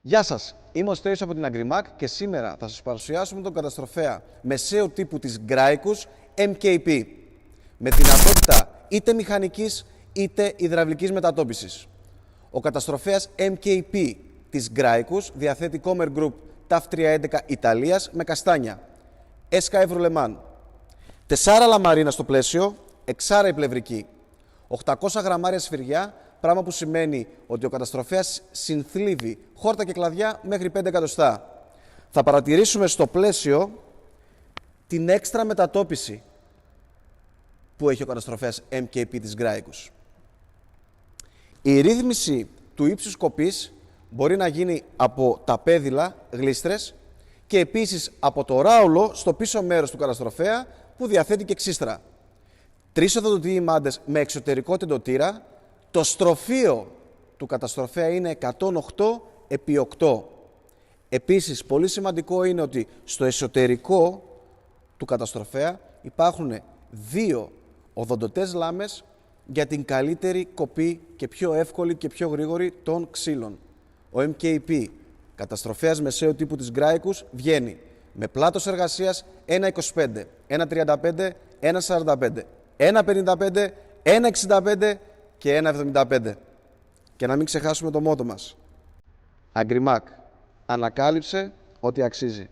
Γεια σας, είμαι ο Στέλιος από την Agrimac και σήμερα θα σας παρουσιάσουμε τον καταστροφέα μεσαίου τύπου της Graicus MKP με δυνατότητα είτε μηχανικής είτε υδραυλικής μετατόπισης. Ο καταστροφέας MKP της Graicus διαθέτει Comer Group TAF 311 Ιταλίας με καστάνια, SKF Roulemán, 4 λαμαρίνα στο πλαίσιο, 6 η πλευρική, 800 γραμμάρια σφυριά, πράγμα που σημαίνει ότι ο καταστροφέας συνθλίβει χόρτα και κλαδιά μέχρι 5 εκατοστά. Θα παρατηρήσουμε στο πλαίσιο την έξτρα μετατόπιση που έχει ο καταστροφέας MKP της Graicus. Η ρύθμιση του ύψους κοπής μπορεί να γίνει από τα πέδιλα, γλίστρες και επίσης από το ράουλο στο πίσω μέρος του καταστροφέα που διαθέτει και ξύστρα. 3 οδοντιοί μάντες με εξωτερικό τεντοτήρα. Το στροφείο του καταστροφέα είναι 108x8. Επίσης, πολύ σημαντικό είναι ότι στο εσωτερικό του καταστροφέα υπάρχουν 2 οδοντωτές λάμες για την καλύτερη κοπή και πιο εύκολη και πιο γρήγορη των ξύλων. Ο MKP, καταστροφέας μεσαίου τύπου της Graicus, βγαίνει με πλάτος εργασίας 1,25, 1,35, 1,45, 1,55, 1,65 και 1,75. Και να μην ξεχάσουμε το μότο μας. Agrimac. Ανακάλυψε ότι αξίζει.